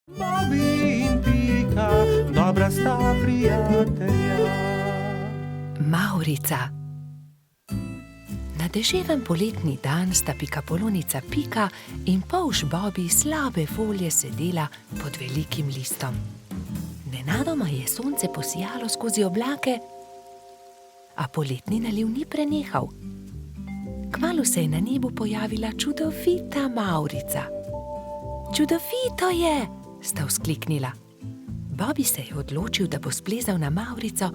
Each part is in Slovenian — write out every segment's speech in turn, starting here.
Bobi in Pika, dobra sta prijatelja. Mavrica. Na deževen poletni dan sta pikapolonica Pika in polž Bobi slabe folje sedela pod velikim listom. Nenadoma je sonce posijalo skozi oblake, a poletni naliv ni prenehal. Kmalu se je na nebu pojavila čudovita Mavrica. Čudovito je, sta vzkliknila. Bobi se je odločil, da bo splezal na Mavrico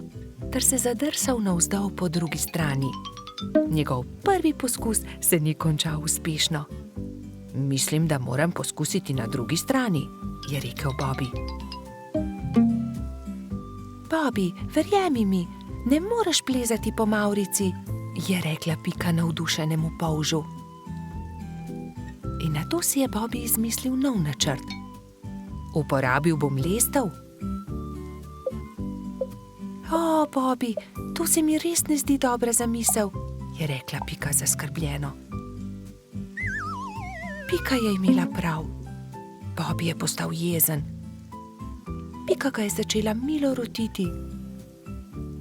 ter se zadrsal navzdol po drugi strani. Njegov prvi poskus se ni končal uspešno. Mislim, da moram poskusiti na drugi strani, je rekel Bobi. Bobi, verjemi mi, ne moreš plezati po Mavrici, je rekla Pika navdušenemu polžu. In nato si je Bobi izmislil nov načrt. Uporabil bom lestev. O, Bobi, to se mi res ne zdi dobra zamisel, je rekla Pika zaskrbljeno. Pika je imela prav. Bobi je postal jezen. Pika ga je začela milo rotiti.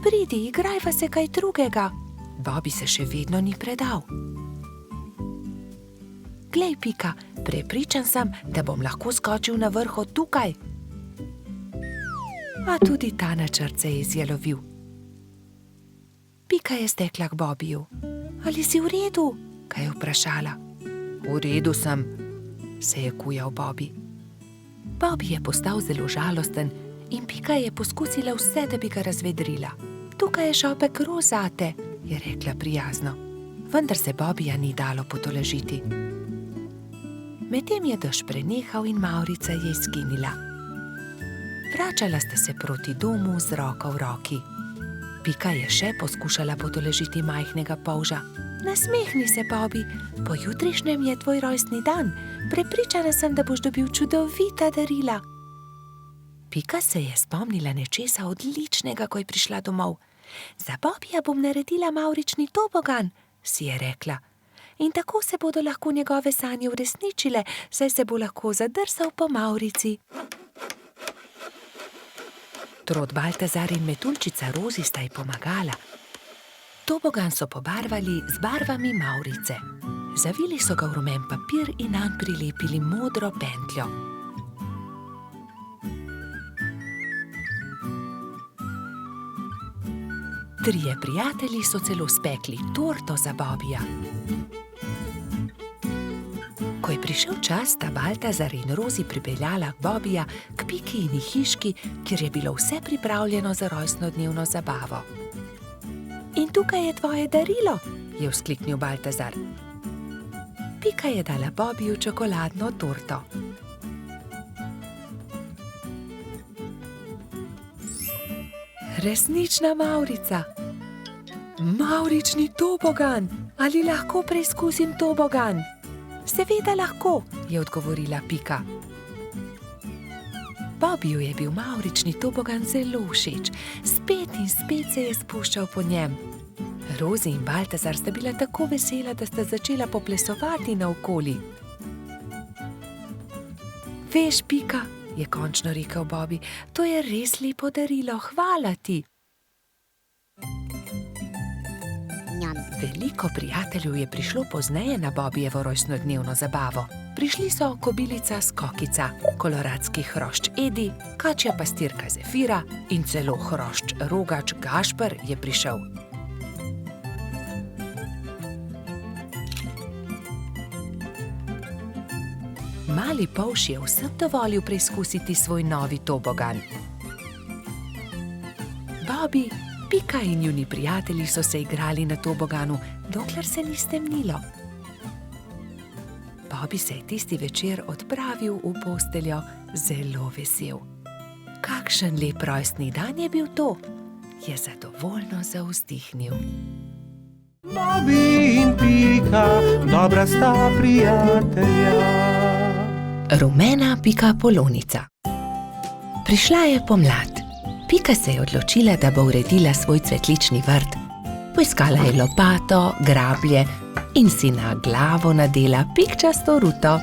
Pridi, igrajva se kaj drugega. Bobi se še vedno ni predal. Glej, Pika, prepričan sem, da bom lahko skočil na vrh od tukaj. A tudi ta načrt se je izjalovil. Pika je stekla k Bobiju. Ali si v redu? Ga je vprašala. V redu sem, se je kujal Bobi. Bobi je postal zelo žalosten in Pika je poskusila vse, da bi ga razvedrila. Tukaj je šopek rož zate, je rekla prijazno. Vendar se Bobija ni dalo potolažiti. Medtem je dež prenehal in Mavrica je izginila. Vračala sta se proti domu z roko v roki. Pika je še poskušala potolažiti majhnega polža. Nasmehni se, Bobi, pojutrišnjem je tvoj rojstni dan. Prepričana sem, da boš dobil čudovita darila. Pika se je spomnila nečesa odličnega, ko je prišla domov. Za Bobija bom naredila mavrični tobogan, si je rekla. In tako se bodo lahko njegove sanje uresničile, saj se bo lahko zadrsal po Mavrici. Trod Baltazar in metuljčica Rozi sta ji pomagala. Tobogan so pobarvali z barvami Mavrice. Zavili so ga v rumen papir in nanj prilepili modro pentljo. Trije prijatelji so celo spekli torto za Bobija. Ko je prišel čas, sta Baltazar in Rozi pripeljala Bobija k Pikini hiški, kjer je bilo vse pripravljeno za rojstnodnevno zabavo. In tukaj je tvoje darilo, je vzkliknil Baltazar. Pika je dala Bobiju čokoladno torto. Resnična Mavrica. Mavrični tobogan. Ali lahko preizkusim tobogan? Seveda lahko, je odgovorila Pika. Bobiju je bil mavrični tobogan zelo všeč. Spet in spet se je spuščal po njem. Rozi in Baltazar sta bila tako vesela, da sta začela poplesovati naokoli. Veš, Pika, je končno rekel Bobi, to je res lepo darilo, hvala ti. Veliko prijateljev je prišlo pozneje na Bobijevo rojstnodnevno zabavo. Prišli so kobilica Skokica, koloradski hrošč Edi, kačja pastirka Zefira in celo hrošč Rogač Gašper je prišel. Mali polž je vsem dovolil preizkusiti svoj novi tobogan. Bobi, Pika in njuni prijatelji so se igrali na toboganu, dokler se ni stemnilo. Bobi se je tisti večer odpravil v posteljo zelo vesel. Kakšen lep rojstni dan je bil to, je zadovoljno zavzdihnil. Bobi in Pika, dobra sta prijatelja. Rumena pikapolonica. Prišla je pomlad. Pika se je odločila, da bo uredila svoj cvetlični vrt. Poiskala je lopato, grablje in si na glavo nadela pikčasto ruto.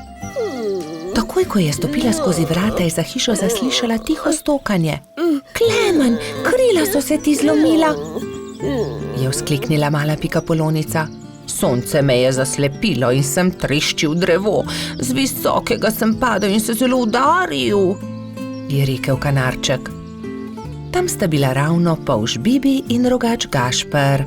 Takoj, ko je stopila skozi vrata, je za hišo zaslišala tiho stokanje. Klemen, krila so se ti zlomila, je vzkliknila mala pikapolonica. Sonce me je zaslepilo in sem treščil drevo. Z visokega sem padel in se zelo udaril, je rekel kanarček. Tam sta bila ravno polž Bibi in rogač Gašper.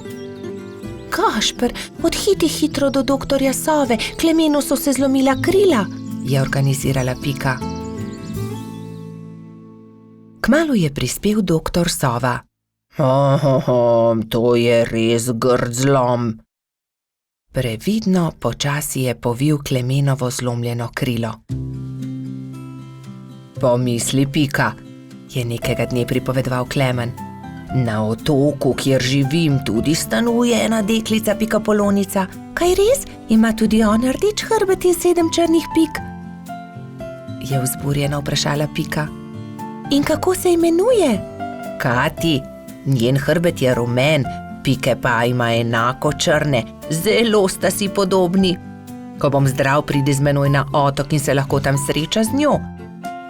Gašper, odhiti hitro do doktorja Sove, Klemenu so se zlomila krila, je organizirala Pika. Kmalu je prispel doktor Sova. To je res grd zlom. Previdno počasi je povil Klemenovo zlomljeno krilo. Pomisli, Pika, je nekega dne pripovedoval Klemen. Na otoku, kjer živim, tudi stanuje ena deklica pikapolonica. Kaj res? Ima tudi ona rdeč hrbet in 7 črnih pik? Je vzburjeno vprašala Pika. In kako se imenuje? Kati, njen hrbet je rumen, pike pa ima enako črne, zelo sta si podobni. Ko bom zdrav, pridi z menoj na otok in se lahko tam sreča z njo.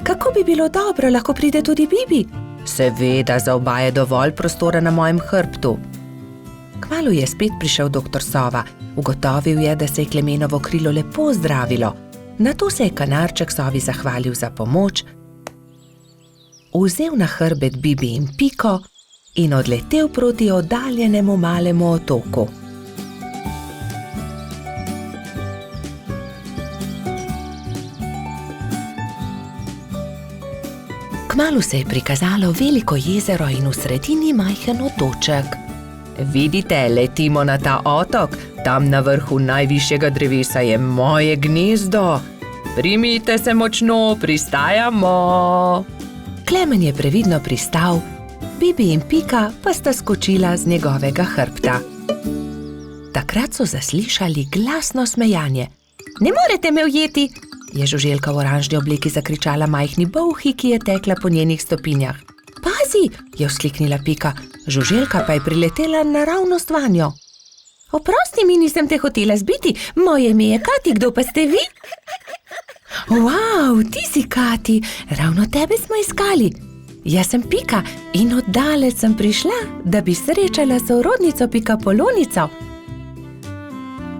Kako bi bilo dobro, lahko pride tudi Bibi? Seveda, za oba je dovolj prostora na mojem hrbtu. Kmalu je spet prišel doktor Sova. Ugotovil je, da se je Klemenovo krilo lepo zdravilo. Nato se je kanarček Sovi zahvalil za pomoč, vzel na hrbet Bibi in Piko in odletel proti oddaljenemu malemu otoku. Kmalu se je prikazalo veliko jezero in v sredini majhen otoček. Vidite, letimo na ta otok, tam na vrhu najvišjega drevesa je moje gnezdo. Primite se močno, pristajamo. Klemen je previdno pristal, Bibi in Pika pa sta skočila z njegovega hrbta. Takrat so zaslišali glasno smejanje. Ne morete me ujeti, je žuželka v oranžni obleki zakričala majhni bolhi, ki je tekla po njenih stopinjah. Pazi, je vzkliknila Pika, žuželka pa je priletela naravnost vanjo. Oprosti mi, nisem te hotela zbiti, moje ime je Kati, kdo pa ste vi? Wow, ti si Kati, ravno tebe smo iskali. Jaz sem Pika in oddaleč sem prišla, da bi srečala sorodnico pikapolonico.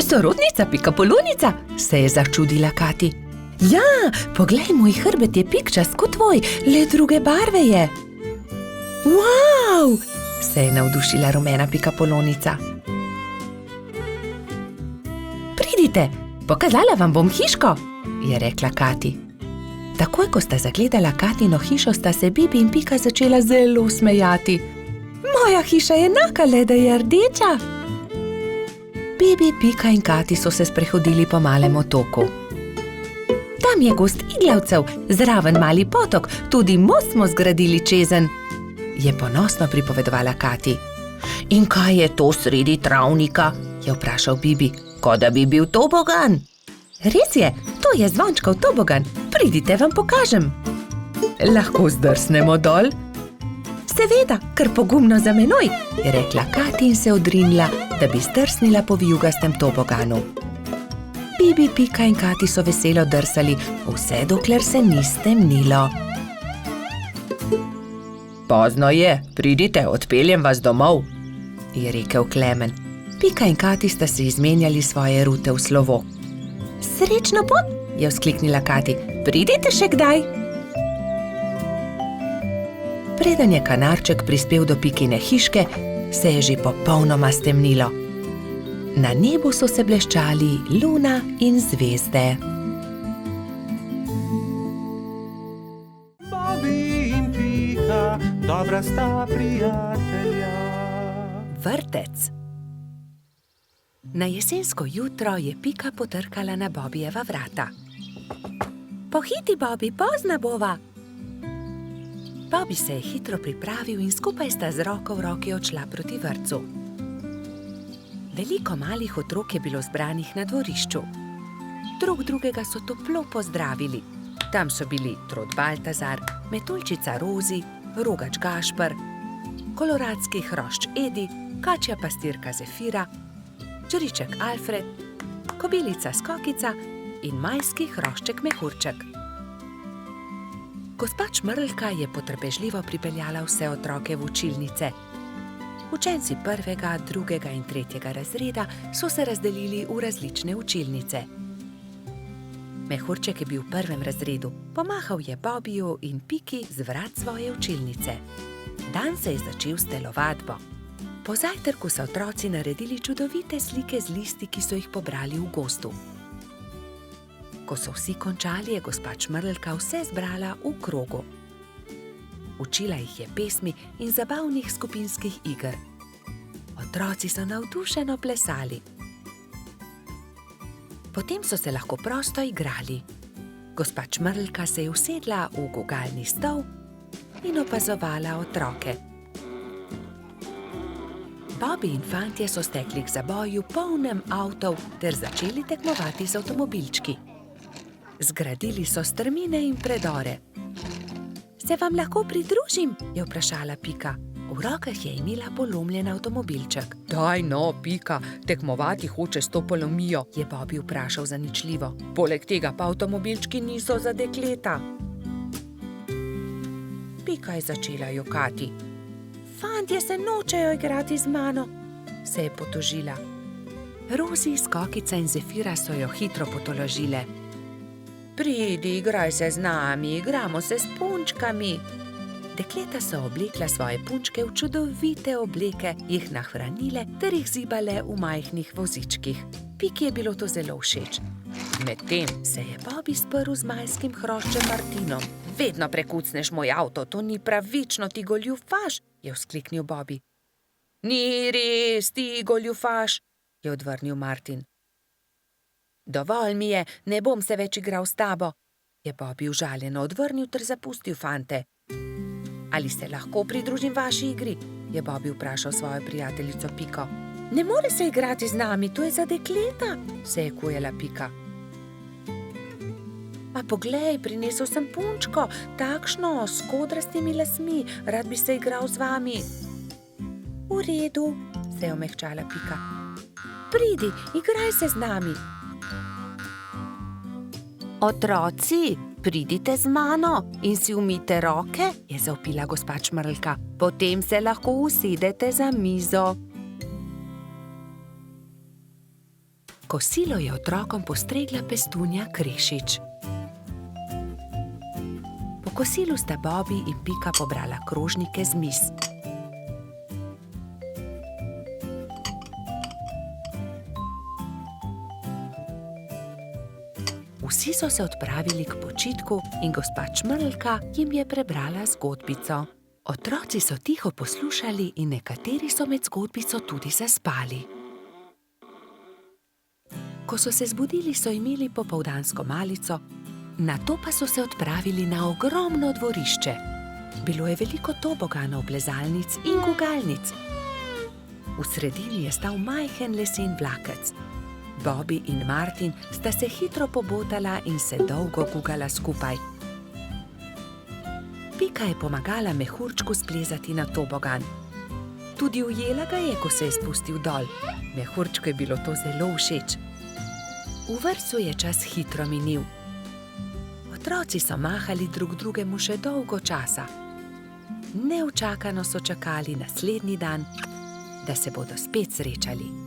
Sorodnica pikapolonica, se je začudila Kati. Ja, poglej, moj hrbet je pikčast kot tvoj, le druge barve je. Wow, se je navdušila rumena pikapolonica. Pridite, pokazala vam bom hiško, je rekla Kati. Takoj, ko sta zagledala Katino hišo, sta se Bibi in Pika začela zelo smejati. Moja hiša je enaka, le da je rdeča. Bibi, Pika in Kati so se sprehodili po malem otoku. Tam je gozd iglavcev, zraven mali potok, tudi most smo zgradili čezenj, je ponosno pripovedovala Kati. In kaj je to sredi travnika? Je vprašal Bibi, kot da bi bil tobogan. Res je, to je zvončkov tobogan, pridite, vam pokažem. Lahko zdrsnemo dol? Seveda, kar pogumno za menoj, je rekla Kati in se odrinila, da bi zdrsnila po vijugastem toboganu. Bibi, Pika in Kati so veselo drsali, vse dokler se ni stemnilo. Pozno je, pridite, odpeljem vas domov, je rekel Klemen. Pika in Kati sta se izmenjali svoje rute v slovo. Srečno pot, je vzkliknila Kati, pridite še kdaj. Preden je kanarček prispel do Pikine hiške, se je že popolnoma stemnilo. Na nebu so se bleščali luna in zvezde. Bobby in Pika, dobra sta prijatelja. Vrtec. Na jesensko jutro je Pika potrkala na Bobijeva vrata. Pohiti, Bobi, pozna bova. Bobi se je hitro pripravil in skupaj sta z roko v roki odšla proti vrtcu. Veliko malih otrok je bilo zbranih na dvorišču. Drug drugega so toplo pozdravili. Tam so bili Trod Baltazar, Metuljčica Rozi, Rogač Gašper, koloradski hrošč Edi kačja pastirka Zefira, žriček Alfred, kobilica Skokica in majski hrošček Mehurček. Gospa Čmrlka je potrpežljivo pripeljala vse otroke v učilnice. Učenci 1., 2. in 3. razreda so se razdelili v različne učilnice. Mehurček je bil v 1. razredu, pomahal je Bobiju in Piki z vrat svoje učilnice. Dan se je začel s telovadbo. Po zajtrku so otroci naredili čudovite slike z listi, ki so jih pobrali v gozdu. Ko so vsi končali, je gospa Čmrlka vse zbrala v krogu. Učila jih je pesmi in zabavnih skupinskih iger. Otroci so navdušeno plesali. Potem so se lahko prosto igrali. Gospa Čmrlka se je usedla v gugalni stol in opazovala otroke. Bobi in fantje so stekli k zaboju polnem avtov ter začeli tekmovati z avtomobilčki. Zgradili so strmine in predore. Se vam lahko pridružim? Je vprašala Pika. V rokah je imela polomljen avtomobilček. Daj no, Pika, tekmovati hoče s to polomijo, je Bobi vprašal zaničljivo. Poleg tega pa avtomobilčki niso za dekleta. Pika je začela jokati. Fantje se nočejo igrati z mano, se je potožila. Rozi, Skokica in Zefira so jo hitro potolažile. Pridi, igraj se z nami, igramo se s punčkami. Dekleta so oblekla svoje punčke v čudovite obleke, jih nahranile ter jih zibale v majhnih vozičkih. Piki je bilo to zelo všeč. Medtem se je Bobi sprl z majskim hroščem Martinom. Vedno prekucneš moj avto, to ni pravično, ti goljufaš, je vzkliknil Bobi. Ni res, ti goljufaš, je odvrnil Martin. Dovolj mi je, ne bom se več igral s tabo, je Bobi užaljeno odvrnil ter zapustil fante. Ali se lahko pridružim vaši igri? Je Bobi vprašal svojo prijateljico Piko. Ne more se igrati z nami, to je za dekleta, se je kujala Pika. A poglej, prinesel sem punčko, takšno, s kodrastimi lasmi, rad bi se igral z vami. V redu, se je omehčala Pika. Pridi, igraj se z nami. Otroci, pridite z mano in si umijte roke, je zavpila gospa Čmrlka. Potem se lahko usedete za mizo. Kosilo je otrokom postregla pestunja Krešič. Po kosilu sta Bobi in Pika pobrala krožnike z miz. Vsi so se odpravili k počitku in gospa Čmrlka jim je prebrala zgodbico. Otroci so tiho poslušali in nekateri so med zgodbico tudi zaspali. Ko so se zbudili, so imeli popoldansko malico, nato pa so se odpravili na ogromno dvorišče. Bilo je veliko toboganov, plezalnic in gugalnic. V sredini je stal majhen lesen vlakec. Bobi in Martin sta se hitro pobotala in se dolgo gugala skupaj. Pika je pomagala Mehurčku splezati na tobogan. Tudi ujela ga je, ko se je spustil dol. Mehurčku je bilo to zelo všeč. V vrtcu je čas hitro minil. Otroci so mahali drug drugemu še dolgo časa. Neučakano so čakali naslednji dan, da se bodo spet srečali.